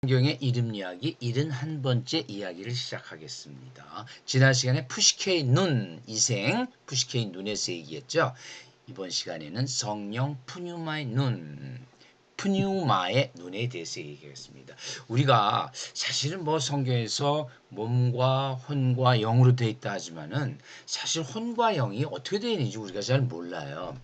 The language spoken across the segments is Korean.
성경의 이름 이야기 71번째 이야기를 시작하겠습니다. 지난 시간에 푸시케의 눈, 이생, 푸시케의 눈에서 얘기했죠. 이번 시간에는 성령 푸뉴마의 눈, 푸뉴마의 눈에 대해서 얘기하겠습니다. 우리가 사실은 성경에서 몸과 혼과 영으로 되어 있다 하지만은 사실 혼과 영이 어떻게 되어 있는지 우리가 잘 몰라요.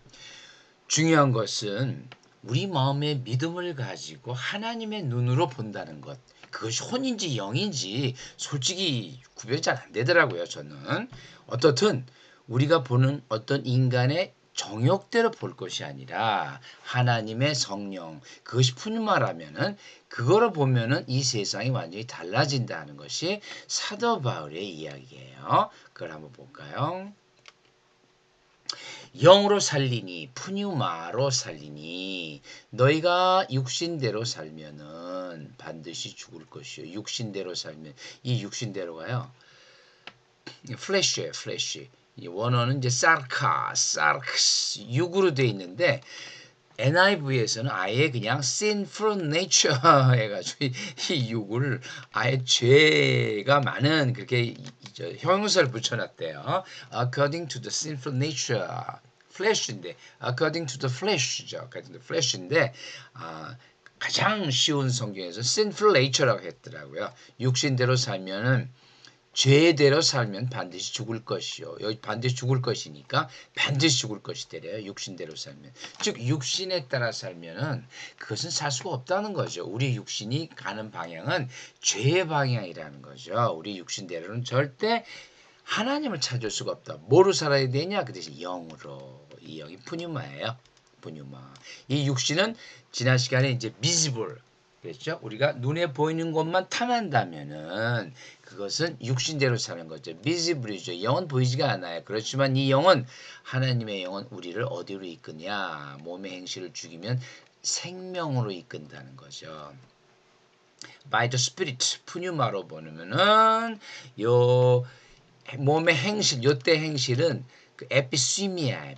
중요한 것은 우리 마음의 믿음을 가지고 하나님의 눈으로 본다는 것. 그것이 혼인지 영인지 솔직히 구별이 잘 안 되더라고요, 저는. 어떻든 우리가 보는 어떤 인간의 정욕대로 볼 것이 아니라 하나님의 성령, 그것이 푸뉴마라면은 그거를 보면은 이 세상이 완전히 달라진다는 것이 사도 바울의 이야기예요. 그걸 한번 볼까요? 영으로 살리니 푸뉴마로 살리니 너희가 육신대로 살면은 반드시 죽을 것이요. 육신대로 살면 이 육신대로가요. 플래시예요. 플래시. 원어는 이제 사르크스 육으로 돼 있는데 NIV에서는 아예 그냥 sinful nature 해가지고 이 육을 아예 죄가 많은 그렇게 형용사를 붙여놨대요. According to the sinful nature, flesh인데 according to the flesh죠. according to the flesh인데 가장 쉬운 성경에서 sinful nature라고 했더라고요. 육신대로 살면은 죄대로 살면 반드시 죽을 것이요. 여기 반드시 죽을 것이니까 반드시 죽을 것이래요. 육신대로 살면. 즉 육신에 따라 살면은 그것은 살 수가 없다는 거죠. 우리 육신이 가는 방향은 죄의 방향이라는 거죠. 우리 육신대로는 절대 하나님을 찾을 수가 없다. 뭐로 살아야 되냐? 그 대신 영으로. 이 영이 푸뉴마예요. 푸뉴마. 이 육신은 지난 시간에 이제 미지볼 그랬죠? 우리가 눈에 보이는 것만 탐한다면은 그것은 육신대로 사는 거죠. 미지블이죠. 영은 보이지가 않아요. 그렇지만 이 영은 하나님의 영은 우리를 어디로 이끄냐? 몸의 행실을 죽이면 생명으로 이끈다는 거죠. By the Spirit, 푸뉴마로 보면은 요 몸의 행실, 요때 행실은 그 에피스미아,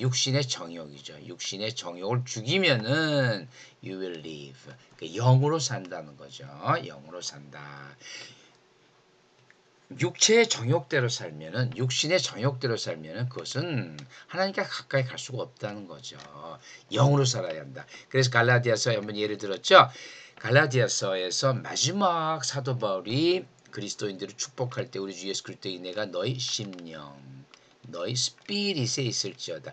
육신의 정욕이죠. 육신의 정욕을 죽이면은 you will live. 그 영으로 산다는 거죠. 영으로 산다. 육체의 정욕대로 살면은 육신의 정욕대로 살면은 그것은 하나님과 가까이 갈 수가 없다는 거죠. 영으로 살아야 한다. 그래서 갈라디아서 한번 예를 들었죠. 갈라디아서에서 마지막 사도 바울이 그리스도인들을 축복할 때 우리 주 예수 그리스도의 은혜가 너희 심령 너희 스피릿에 있을지어다.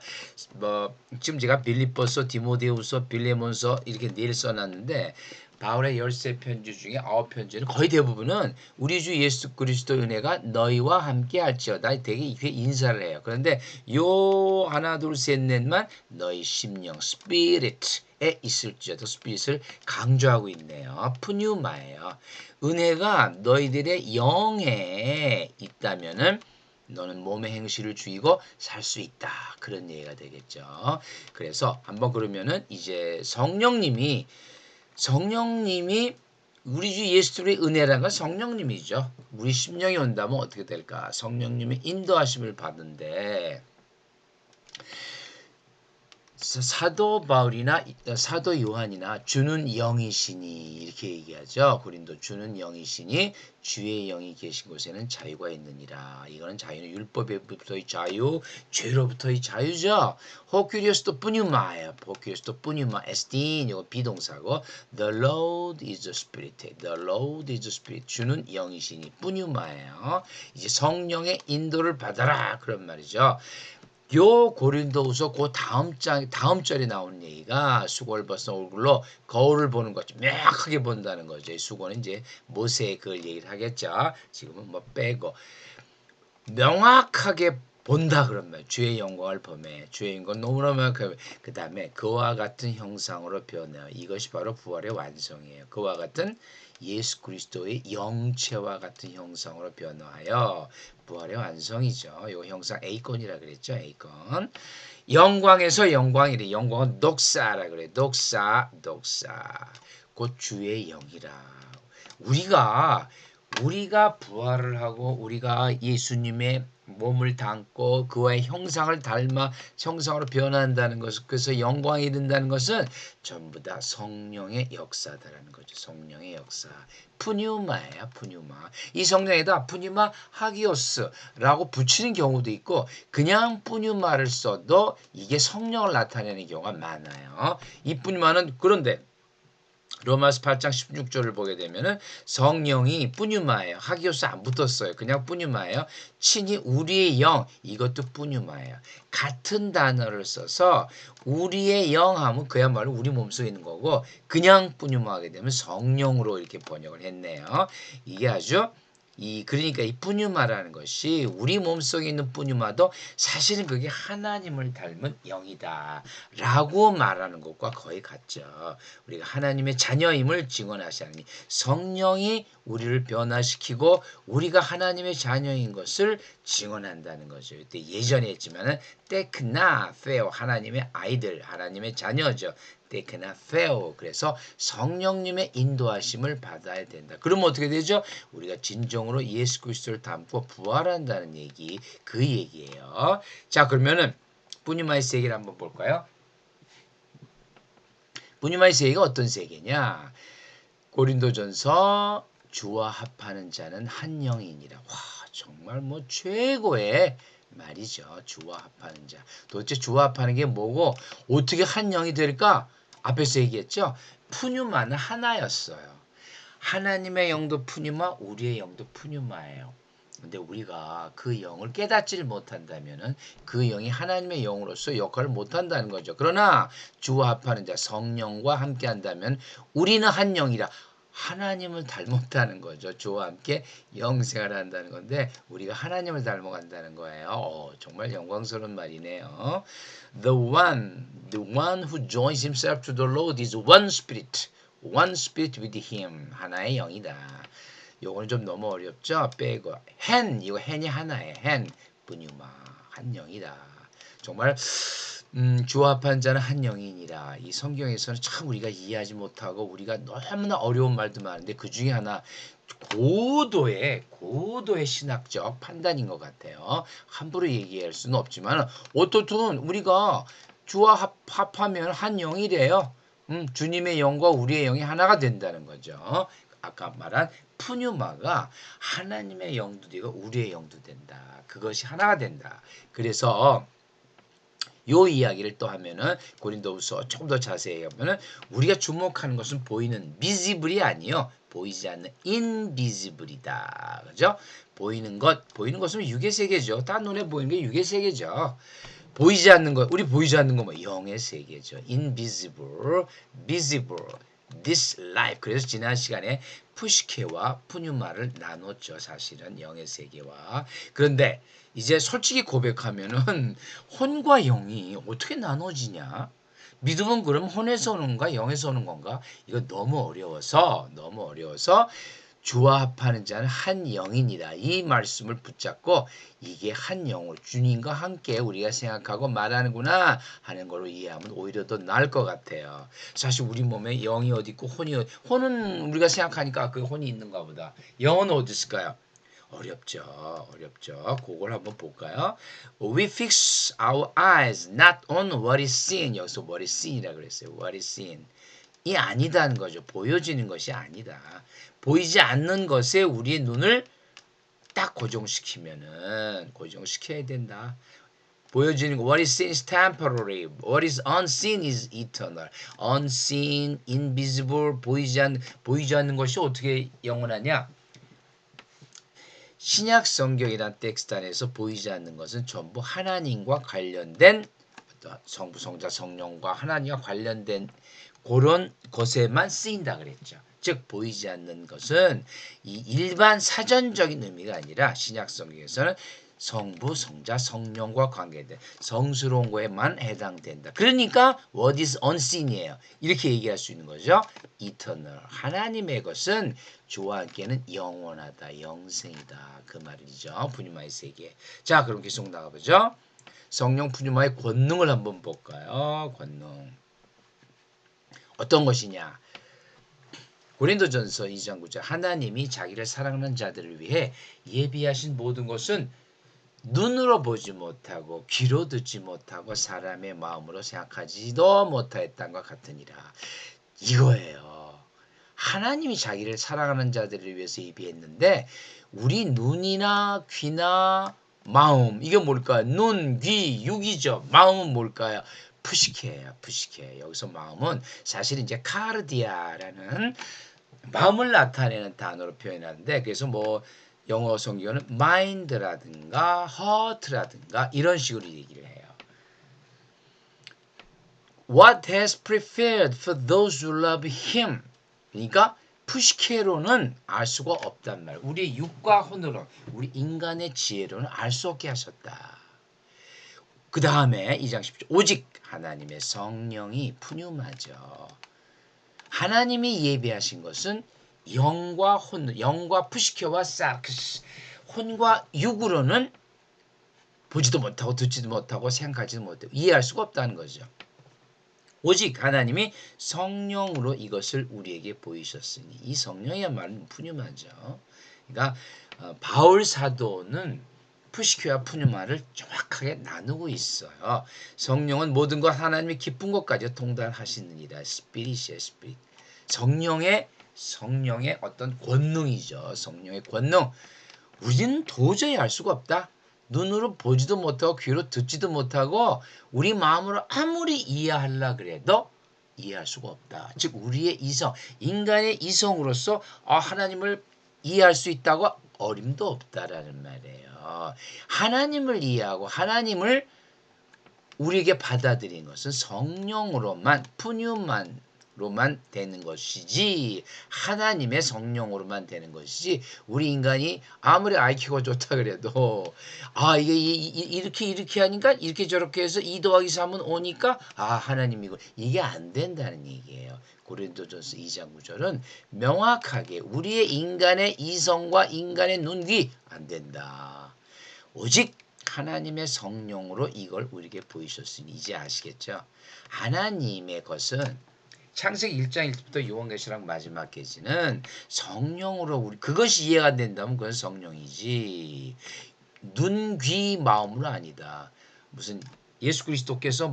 지금 제가 빌립보서, 디모데후서, 빌레몬서 이렇게 4일 써놨는데 바울의 13편지 중에 9편지는 거의 대부분은 우리 주 예수 그리스도 은혜가 너희와 함께 할지어다. 되게 이렇게 인사를 해요. 그런데 요 하나 둘 셋 넷만 너희 심령 스피릿에 있을지어다. 스피릿을 강조하고 있네요. 푸뉴마예요. 은혜가 너희들의 영에 있다면은 너는 몸의 행실을 죽이고 살 수 있다. 그런 얘기가 되겠죠. 그래서 한번 그러면은 이제 성령님이 우리 주 예수의 은혜라는 건 성령님이죠. 우리 심령이 온다면 어떻게 될까? 성령님의 인도하심을 받은데 사도 바울이나 사도 요한이나 주는 영이시니 이렇게 얘기하죠. 고린도 주는 영이시니 주의 영이 계신 곳에는 자유가 있느니라. 이거는 자유는 율법에부터의 자유, 죄로부터의 자유죠. 호큐리오스도 뿌뉴마예요. 호큐리오스도 뿌뉴마 에스틴 이거 비동사고 The Lord is the Spirit. The Lord is the Spirit. 주는 영이시니 뿌뉴마예요. 이제 성령의 인도를 받아라 그런 말이죠. 요 고린도후서 그 다음 절에 나오는 얘기가 수고를 벗은 얼굴로 거울을 보는 것처럼 명확하게 본다는 거죠. 수고는 이제 모세의 그걸 얘기를 하겠죠. 지금은 빼고 명확하게 본다 그런 말. 주의 영광을 범해. 주의 영광 너무나 명확하게. 그 다음에 그와 같은 형상으로 변해요. 이것이 바로 부활의 완성이에요. 그와 같은 예수 그리스도의 영체와 같은 형상으로 변화하여 부활의 완성이죠. 이 형상 A권이라 그랬죠. A권. 영광에서 영광이래. 영광은 독사라 그래. 독사. 곧 주의 영이라. 우리가 우리가 부활을 하고 우리가 예수님의 몸을 담고 그와의 형상을 닮아 형상으로 변한다는 것을 그래서 영광이 이른다는 것은 전부 다 성령의 역사다라는 거죠. 성령의 역사. 푸뉴마예요. 푸뉴마. 이 성령에다 푸뉴마 하기오스라고 붙이는 경우도 있고 그냥 푸뉴마를 써도 이게 성령을 나타내는 경우가 많아요. 이 푸뉴마는 그런데 로마서 8장 16절을 보게 되면은 성령이 뿌뉴마예요. 하기오스 안 붙었어요. 그냥 뿌뉴마예요. 친히 우리의 영 이것도 뿌뉴마예요. 같은 단어를 써서 우리의 영 하면 그야말로 우리 몸속에 있는 거고 그냥 뿌뉴마 하게 되면 성령으로 이렇게 번역을 했네요. 이게 아주 그러니까 이 뿌뉴마라는 것이 우리 몸속에 있는 뿌뉴마도 사실은 그게 하나님을 닮은 영이다라고 말하는 것과 거의 같죠. 우리가 하나님의 자녀임을 증언하시니 성령이 우리를 변화시키고 우리가 하나님의 자녀인 것을 증언한다는 거죠. 이때 예전에 했지만은 테크나 페오 하나님의 아이들, 하나님의 자녀죠. 테크나 페오 그래서 성령님의 인도하심을 받아야 된다. 그러면 어떻게 되죠? 우리가 진정으로 예수 그리스도를 닮고 부활한다는 얘기, 그 얘기예요. 자, 그러면은 뿌니마의 세계를 한번 볼까요? 뿌니마의 세계가 어떤 세계냐? 고린도전서 주와 합하는 자는 한 영이니라. 와, 정말 뭐 최고의 말이죠. 주와 합하는 자. 도대체 주와 합하는 게 뭐고 어떻게 한 영이 될까? 앞에서 얘기했죠. 푸뉴마는 하나였어요. 하나님의 영도 푸뉴마, 우리의 영도 푸뉴마예요. 근데 우리가 그 영을 깨닫지를 못한다면은 그 영이 하나님의 영으로서 역할을 못한다는 거죠. 그러나 주와 합하는 자 성령과 함께 한다면 우리는 한 영이라 하나님을 닮았다는 거죠. 주와 함께 영생활을 한다는 건데 우리가 하나님을 닮아간다는 거예요. 정말 영광스러운 말이네요. The one who joins himself to the Lord is one spirit. One spirit with him. 하나의 영이다. 요거는 좀 너무 어렵죠? 빼고 이거 헨이 하나에 뿌뉴마 한 영이다. 정말 주와 합한 자는 한 영이니라. 이 성경에서는 참 우리가 이해하지 못하고 우리가 너무나 어려운 말도 많은데 그 중에 하나 고도의 신학적 판단인 것 같아요. 함부로 얘기할 수는 없지만 어떻든 우리가 주와 합하면 한 영이래요. 주님의 영과 우리의 영이 하나가 된다는 거죠. 아까 말한 푸뉴마가 하나님의 영도 되고 우리의 영도 된다. 그것이 하나가 된다. 그래서 요 이야기를 또 하면은 고린도후서 조금 더 자세히 하면은 우리가 주목하는 것은 보이는 비지블이 아니요. 보이지 않는 인비지블이다. 그죠? 보이는 것은 육의 세계죠. 다 눈에 보이는 게 육의 세계죠. 보이지 않는 것, 우리 보이지 않는 거 뭐 영의 세계죠. invisible, visible, this life. 그래서 지난 시간에 푸시케와 푸뉴마를 나눴죠. 사실은 영의 세계와. 그런데 이제 솔직히 고백하면은 혼과 영이 어떻게 나눠지냐? 믿음은 그럼 혼에서 오는 건가 영에서 오는 건가? 이거 너무 어려워서 주와 합하는 자는 한 영이니라. 이 말씀을 붙잡고 이게 한 영으로 주님과 함께 우리가 생각하고 말하는구나 하는 걸로 이해하면 오히려 더 나을 것 같아요. 사실 우리 몸에 영이 어디 있고 혼은 우리가 생각하니까 그 혼이 있는가 보다. 영은 어디 있을까요? 어렵죠. 그걸 한번 볼까요? We fix our eyes not on what is seen. 여기서 what is seen이라고 그랬어요. what is seen. 이 아니다는 거죠. 보여지는 것이 아니다. 보이지 않는 것에 우리의 눈을 딱 고정시켜야 된다. 보여지는 거 what is seen is temporary. What is unseen is eternal. unseen, invisible, 보이지 않는 것이 어떻게 영원하냐? 신약 성경이란 텍스트 안에서 보이지 않는 것은 전부 하나님과 관련된 성부, 성자, 성령과 하나님과 관련된 그런 것에만 쓰인다 그랬죠. 즉 보이지 않는 것은 이 일반 사전적인 의미가 아니라 신약 성경에서는 성부, 성자, 성령과 관계된 성스러운 거에만 해당된다. 그러니까 what is unseen이에요. 이렇게 얘기할 수 있는 거죠. eternal. 하나님의 것은 주와 함께는 영원하다. 영생이다. 그 말이죠. 푸뉴마의 세계. 자, 그럼 계속 나가보죠. 성령 푸뉴마의 권능을 한번 볼까요? 권능. 어떤 것이냐? 고린도전서 2장 9절 하나님이 자기를 사랑하는 자들을 위해 예비하신 모든 것은 눈으로 보지 못하고 귀로 듣지 못하고 사람의 마음으로 생각하지도 못하였던 것 같으니라. 이거예요. 하나님이 자기를 사랑하는 자들을 위해서 예비했는데 우리 눈이나 귀나 마음 이게 뭘까요? 눈, 귀, 육이죠. 마음은 뭘까요? 푸시케예요. 푸시케. 여기서 마음은 사실 이제 카르디아라는 마음을 나타내는 단어로 표현하는데 그래서 뭐 영어 성경은 mind라든가 heart라든가 이런 식으로 얘기를 해요. What has prepared for those who love him. 그러니까 푸시케로는 알 수가 없단 말. 우리 육과 혼으로 우리 인간의 지혜로는 알 수 없게 하셨다. 그 다음에 2장 10절 오직 하나님의 성령이 푸뉴마죠. 하나님이 예비하신 것은 영과 혼, 영과 푸시케와 사크스, 혼과 육으로는 보지도 못하고 듣지도 못하고 생각하지도 못하고 이해할 수가 없다는 거죠. 오직 하나님이 성령으로 이것을 우리에게 보이셨으니 이 성령이야말로 푸뉴마죠. 그러니까 바울 사도는 푸시케와 푸뉴마를 정확하게 나누고 있어요. 성령은 모든 것 하나님의 기쁜 것까지 통달하시느니라. 스피릿이에요. 스피릿. 성령의 어떤 권능이죠. 성령의 권능. 우리는 도저히 알 수가 없다. 눈으로 보지도 못하고 귀로 듣지도 못하고 우리 마음으로 아무리 이해하려 그래도 이해할 수가 없다. 즉 우리의 이성, 인간의 이성으로서 하나님을 이해할 수 있다고 어림도 없다라는 말이에요. 하나님을 이해하고 하나님을 우리에게 받아들인 것은 성령으로만 푸뉴만로만 되는 것이지 하나님의 성령으로만 되는 것이지 우리 인간이 아무리 IQ가 좋다 그래도 이게 이렇게 하니까 이렇게 저렇게 해서 2 더하기 3은 5니까 하나님이고 이게 안 된다는 얘기예요. 고린도전서 2장 9절은 명확하게 우리의 인간의 이성과 인간의 눈, 귀 안 된다. 오직 하나님의 성령으로 이걸 우리에게 보이셨으니 이제 아시겠죠? 하나님의 것은 창세기 1장 1절부터 요한계시록 마지막 계시는 성령으로 우리 그것이 이해가 된다면 그건 성령이지 눈, 귀, 마음으로 아니다. 무슨 예수 그리스도께서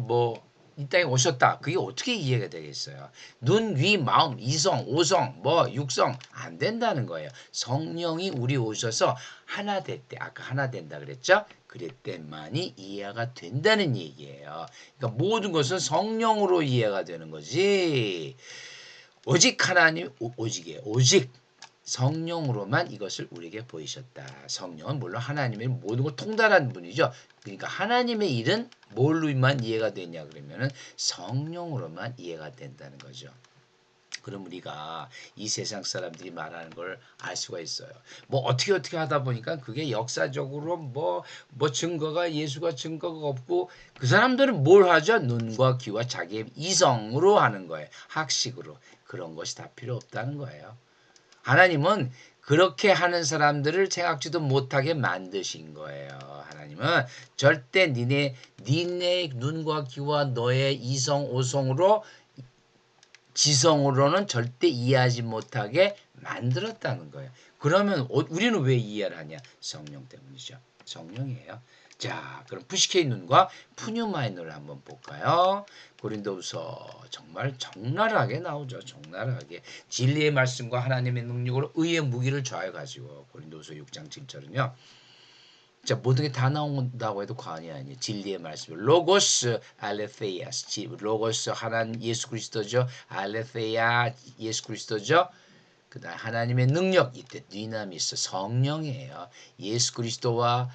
이 땅에 오셨다. 그게 어떻게 이해가 되겠어요? 눈, 귀, 마음, 이성, 오성, 육성 안 된다는 거예요. 성령이 우리 오셔서 하나 됐대. 아까 하나 된다 그랬죠? 그랬때만이 이해가 된다는 얘기예요. 그러니까 모든 것은 성령으로 이해가 되는 거지. 오직 하나님, 오직이에요. 오직 성령으로만 이것을 우리에게 보이셨다. 성령은 물론 하나님의 모든 걸 통달하는 분이죠. 그러니까 하나님의 일은 뭘로만 이해가 되냐 그러면은 성령으로만 이해가 된다는 거죠. 그럼 우리가 이 세상 사람들이 말하는 걸 알 수가 있어요. 어떻게 하다 보니까 그게 역사적으로 증거가 예수가 증거가 없고 그 사람들은 뭘 하죠? 눈과 귀와 자기의 이성으로 하는 거예요. 학식으로. 그런 것이 다 필요 없다는 거예요. 하나님은 그렇게 하는 사람들을 생각지도 못하게 만드신 거예요. 하나님은 절대 니네 눈과 귀와 너의 이성, 오성으로 지성으로는 절대 이해하지 못하게 만들었다는 거예요. 그러면 우리는 왜 이해를 하냐? 성령 때문이죠. 성령이에요. 자, 그럼 푸시케의 눈과 푸뉴마의 눈을 한번 볼까요? 고린도후서 정말 적나라하게 나오죠. 적나라하게. 진리의 말씀과 하나님의 능력으로 의의 무기를 좌해가지고 고린도후서 6장 7절은요. 자, 모든 게 다 나온다고 해도 과언이 아니에요. 진리의 말씀. 로고스 알레테이아스. 로고스 하나님 예수 그리스도죠. 알레테이아 예수 그리스도죠. 그다음 하나님의 능력 이때 디나미스 성령이에요. 예수 그리스도와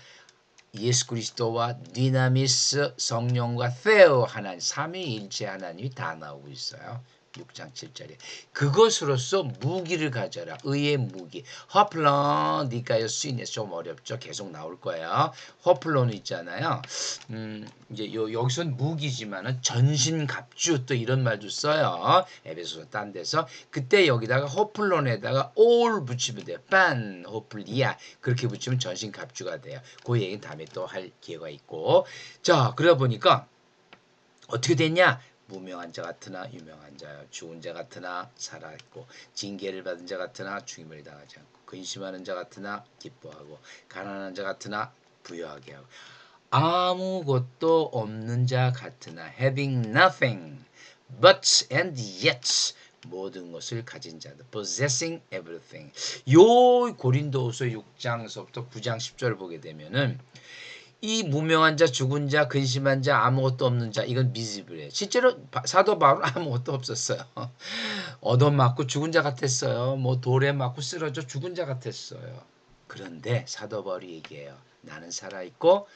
디나미스 성령과 세오 하나님 삼위일체 하나님이 다 나오고 있어요. 6장 7절에 그것으로서 무기를 가져라. 의의 무기. 허플론 니까요 수인에 좀 어렵죠. 계속 나올 거예요. 허플론 있잖아요. 이제 여기서는 무기지만은 전신갑주 또 이런 말도 써요. 에베소서 딴 데서 그때 여기다가 허플론에다가 올 붙이면 돼요. 빤 호플리아 그렇게 붙이면 전신갑주가 돼요. 그 얘기는 다음에 또 할 기회가 있고 자 그러다 보니까 어떻게 됐냐? 무명한 자 같으나 유명한 자요. 죽은 자 같으나 살아있고 징계를 받은 자 같으나 죽임을 당하지 않고 근심하는 자 같으나 기뻐하고 가난한 자 같으나 부유하게 하고 아무것도 없는 자 같으나 having nothing but and yet 모든 것을 가진 자들 possessing everything. 요 고린도후서 6장서부터 9장 10절을 보게 되면은 이 무명한 자, 죽은 자, 근심한 자, 아무것도 없는 자, 이건 미지블이에요. 실제로 사도 바울은 아무것도 없었어요. 얻어맞고 죽은 자 같았어요. 뭐 돌에 맞고 쓰러져 죽은 자 같았어요. 그런데 사도 바울이 얘기해요. 나는 살아있고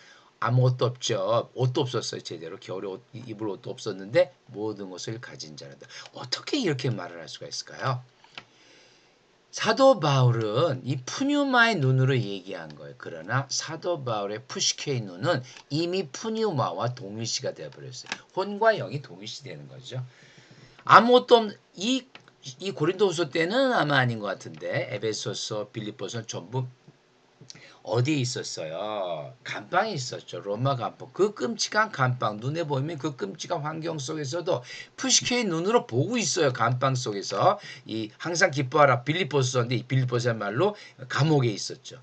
아무것도 없죠. 옷도 없었어요. 제대로 겨울에 입을 옷도 없었는데 모든 것을 가진 자란다. 어떻게 이렇게 말을 할 수가 있을까요? 사도 바울은 이 푸뉴마의 눈으로 얘기한 거예요. 그러나 사도 바울의 푸시케의 눈은 이미 푸뉴마와 동일시가 되어버렸어요. 혼과 영이 동일시 되는 거죠. 아무것도 없는 이 고린도후서 때는 아마 아닌 것 같은데 에베소서, 빌립보서 전부 어디에 있었어요? 감방에 있었죠. 로마 감방. 그 끔찍한 감방. 눈에 보이면 그 끔찍한 환경 속에서도 푸시케의 눈으로 보고 있어요. 감방 속에서. 이 항상 기뻐하라. 빌립보서인데 이 빌립보서 말로 감옥에 있었죠.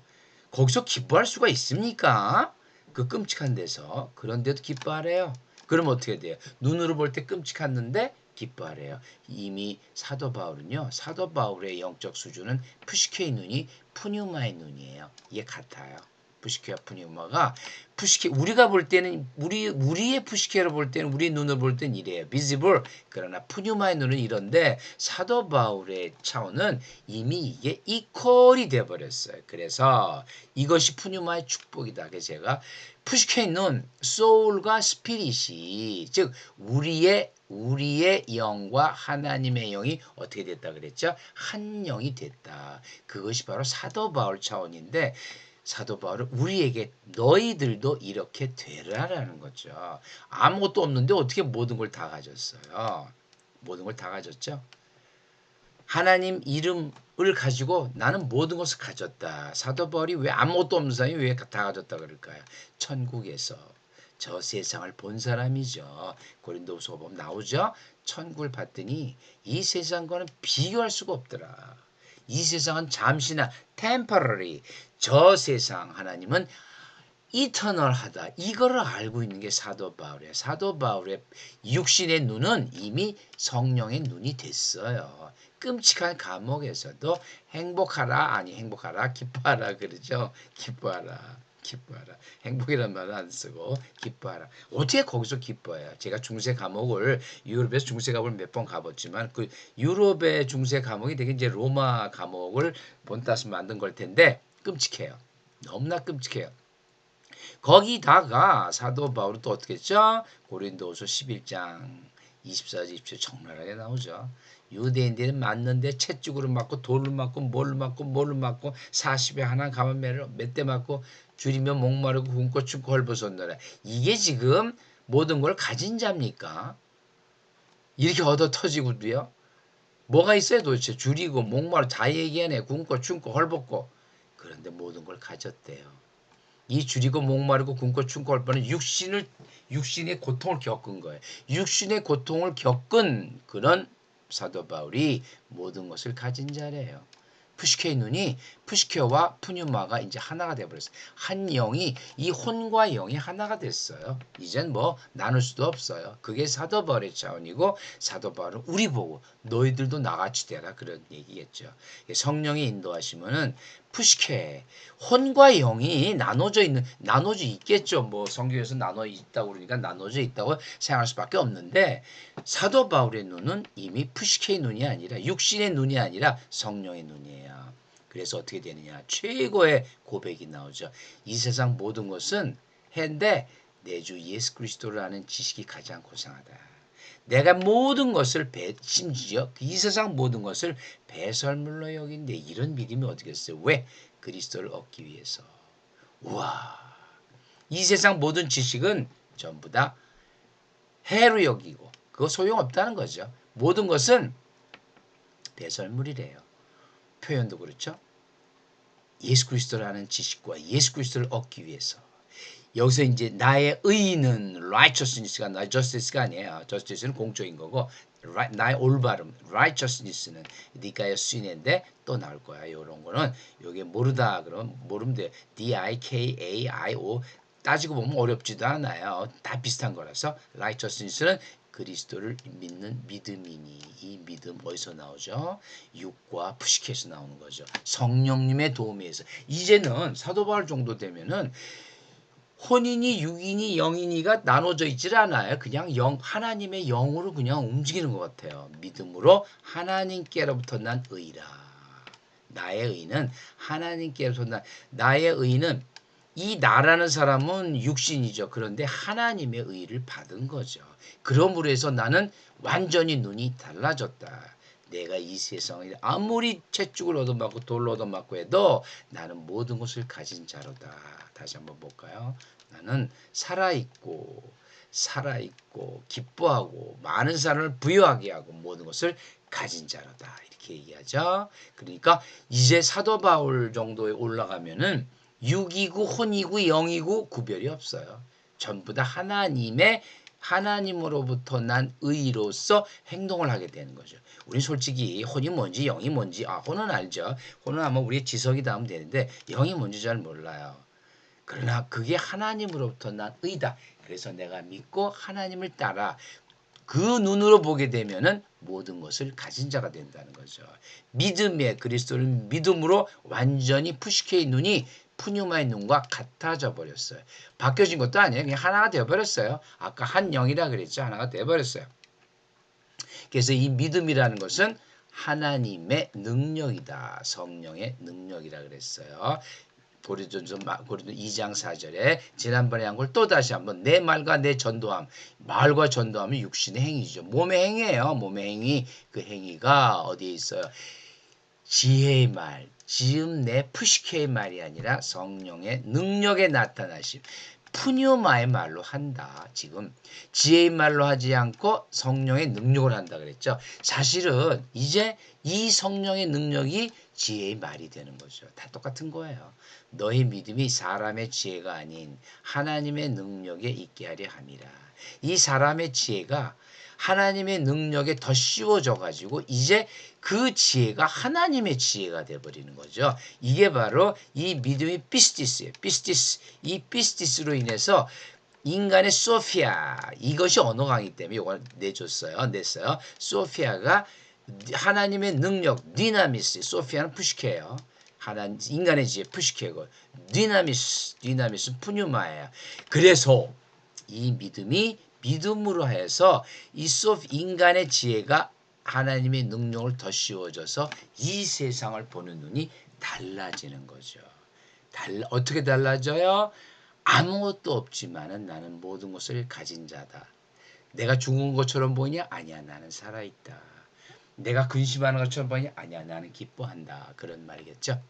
거기서 기뻐할 수가 있습니까? 그 끔찍한 데서. 그런데도 기뻐하래요. 그럼 어떻게 돼요? 눈으로 볼 때 끔찍했는데 기뻐하래요. 이미 사도 바울은요. 사도 바울의 영적 수준은 푸시케의 눈이 푸뉴마의 눈이에요. 이게 같아요. 푸시케와 푸뉴마가 푸시케 우리가 볼 때는 우리의 푸시케로 볼 때는 우리 눈을 볼 때는 이래요. 비지블. 그러나 푸뉴마의 눈은 이런데 사도 바울의 차원은 이미 이게 이퀄이 돼 버렸어요. 그래서 이것이 푸뉴마의 축복이다. 그래서 제가 푸시케의 눈, 소울과 스피릿이 즉 우리의 영과 하나님의 영이 어떻게 됐다 그랬죠? 한 영이 됐다. 그것이 바로 사도 바울 차원인데 사도 바울은 우리에게 너희들도 이렇게 되라라는 거죠. 아무것도 없는데 어떻게 모든 걸 다 가졌어요? 모든 걸 다 가졌죠? 하나님 이름을 가지고 나는 모든 것을 가졌다. 사도 바울이 왜 아무것도 없는 사람이 왜 다 가졌다 그럴까요? 천국에서 저 세상을 본 사람이죠. 고린도후서 보면 나오죠. 천국을 봤더니 이 세상과는 비교할 수가 없더라. 이 세상은 잠시나 temporary 저 세상 하나님은 이터널하다. 이거를 알고 있는 게 사도 바울이에요. 사도 바울의 육신의 눈은 이미 성령의 눈이 됐어요. 끔찍한 감옥에서도 행복하라 아니 행복하라 기뻐하라 그러죠. 기뻐하라. 기뻐하라. 행복이란 말은 안 쓰고 기뻐하라. 어떻게 거기서 기뻐해요? 제가 중세 감옥을 유럽에서 중세 감옥을 몇 번 가봤지만 그 유럽의 중세 감옥이 되게 이제 로마 감옥을 본따서 만든 걸 텐데 끔찍해요. 너무나 끔찍해요. 거기다가 사도 바울은 또 어떻게 했죠? 고린도후서 11장 24절 27절 적나라하게 나오죠. 유대인들은 맞는데 채찍으로 맞고 돌을 맞고 뭘로 맞고 40에 하나 가면 몇 대 맞고 줄이면 목마르고 굶고 춥고 헐벗었노라. 이게 지금 모든 걸 가진 자입니까? 이렇게 얻어 터지고도요. 뭐가 있어요 도대체? 줄이고 목마르고 다 얘기하네. 굶고 춥고 헐벗고. 그런데 모든 걸 가졌대요. 이 줄이고 목마르고 굶고 춥고 할 뻔은 육신의 고통을 겪은 거예요. 육신의 고통을 겪은 그런 사도 바울이 모든 것을 가진 자래요. 푸시케의 눈이 푸시케와 푸뉴마가 이제 하나가 되어버렸어요. 한 영이 이 혼과 영이 하나가 됐어요. 이젠 뭐 나눌 수도 없어요. 그게 사도 바울의 차원이고 사도 바울은 우리 보고 너희들도 나같이 되라 그런 얘기겠죠. 성령의 인도하시면은 푸시케 혼과 영이 나눠져 있겠죠. 뭐 성경에서 나눠 있다고 그러니까 나눠져 있다고 생각할 수밖에 없는데 사도 바울의 눈은 이미 푸시케의 눈이 아니라 육신의 눈이 아니라 성령의 눈이에요. 그래서 어떻게 되느냐? 최고의 고백이 나오죠. 이 세상 모든 것은 해인데 내 주 예수 그리스도를 아는 지식이 가장 고상하다. 내가 모든 것을 심지어 이 세상 모든 것을 배설물로 여긴데 이런 믿음이 어디겠어요? 왜? 그리스도를 얻기 위해서. 우와. 이 세상 모든 지식은 전부 다 해로 여기고 그거 소용없다는 거죠. 모든 것은 배설물이래요. 표현도 그렇죠. 예수 그리스도를 아는 지식과 예수 그리스도를 얻기 위해서 여기서 이제 나의 의는 righteousness가 justice가 아니에요. justice는 공적인 거고 나의 올바름 righteousness는 니까의 수인인데 또 나올 거야. 이런 거는 여기 모르다 그러면 모르면 돼. D-I-K-A-I-O 따지고 보면 어렵지도 않아요. 다 비슷한 거라서 righteousness는 그리스도를 믿는 믿음이니 이 믿음 어디서 나오죠? 육과 푸시케에서 나오는 거죠. 성령님의 도움에 의해서 이제는 사도 바울 정도 되면은 혼인이 육인이 영인이가 나눠져 있질 않아요. 그냥 하나님의 영으로 그냥 움직이는 것 같아요. 믿음으로 하나님께로부터 난 의라. 나의 의는 하나님께로부터 나의 의는 이 나라는 사람은 육신이죠. 그런데 하나님의 의를 받은 거죠. 그러므로 해서 나는 완전히 눈이 달라졌다. 내가 이 세상에 아무리 채찍을 얻어맞고 돌로 얻어맞고 해도 나는 모든 것을 가진 자로다. 다시 한번 볼까요? 나는 살아있고 기뻐하고 많은 사람을 부유하게 하고 모든 것을 가진 자로다. 이렇게 얘기하죠. 그러니까 이제 사도 바울 정도에 올라가면은 육이고 혼이고 영이고 구별이 없어요. 전부 다 하나님으로부터 난 의로서 행동을 하게 되는 거죠. 우리 솔직히 혼이 뭔지 영이 뭔지 혼은 알죠. 혼은 아마 우리의 지석이다 하면 되는데 영이 뭔지 잘 몰라요. 그러나 그게 하나님으로부터 난 의다. 그래서 내가 믿고 하나님을 따라 그 눈으로 보게 되면은 모든 것을 가진 자가 된다는 거죠. 믿음의 그리스도를 믿음으로 완전히 푸시케의 눈이 푸뉴마의 눈과 같아져 버렸어요. 바뀌어진 것도 아니에요. 그냥 하나가 되어버렸어요. 아까 한 영이라 그랬죠. 하나가 되어버렸어요. 그래서 이 믿음이라는 것은 하나님의 능력이다. 성령의 능력이라 그랬어요. 고린도전서 2장 4절에 지난번에 한 걸 또 다시 한번 내 말과 내 전도함. 말과 전도함은 육신의 행위죠. 몸의 행위예요. 몸의 행위. 그 행위가 어디에 있어요? 지혜의 말, 지음 내 푸시케의 말이 아니라 성령의 능력에 나타나심. 푸뉴마의 말로 한다. 지금 지혜의 말로 하지 않고 성령의 능력을 한다 그랬죠. 사실은 이제 이 성령의 능력이 지혜의 말이 되는 거죠. 다 똑같은 거예요. 너의 믿음이 사람의 지혜가 아닌 하나님의 능력에 있게 하려 함이라. 이 사람의 지혜가 하나님의 능력에 더 씌워져 가지고 이제 그 지혜가 하나님의 지혜가 되어버리는 거죠. 이게 바로 이 믿음의 피스티스예요. 피스티스. 이 피스티스로 인해서 인간의 소피아 이것이 언어 강의 때문에 이걸 냈어요. 소피아가 하나님의 능력 디나미스. 소피아는 푸시케예요. 인간의 지혜 푸시케고 디나미스 푸뉴마예요. 그래서 이 믿음이 믿음으로 해서 이 인간의 지혜가 하나님의 능력을 더 씌워줘서 이 세상을 보는 눈이 달라지는 거죠. 어떻게 달라져요? 아무것도 없지만은 나는 모든 것을 가진 자다. 내가 죽은 것처럼 보이냐? 아니야, 나는 살아있다. 내가 근심하는 것처럼 보이냐? 아니야, 나는 기뻐한다. 그런 말이겠죠.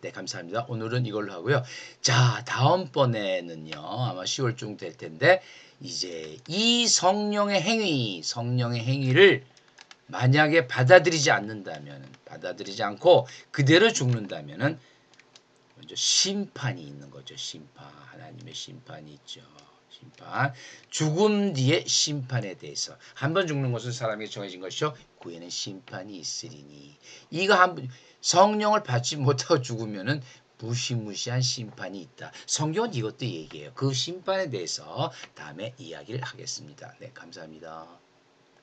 네, 감사합니다. 오늘은 이걸로 하고요. 자, 다음번에는요. 아마 10월쯤 될 텐데 이제 이 성령의 행위를 만약에 받아들이지 않고 그대로 죽는다면은 먼저 심판이 있는 거죠. 심판. 하나님의 심판이 있죠. 심판. 죽음 뒤에 심판에 대해서. 한 번 죽는 것은 사람에게 정해진 것이요. 그 후에는 심판이 있으리니. 이거 성령을 받지 못하고 죽으면은 무시무시한 심판이 있다. 성경은 이것도 얘기해요. 그 심판에 대해서 다음에 이야기를 하겠습니다. 네, 감사합니다.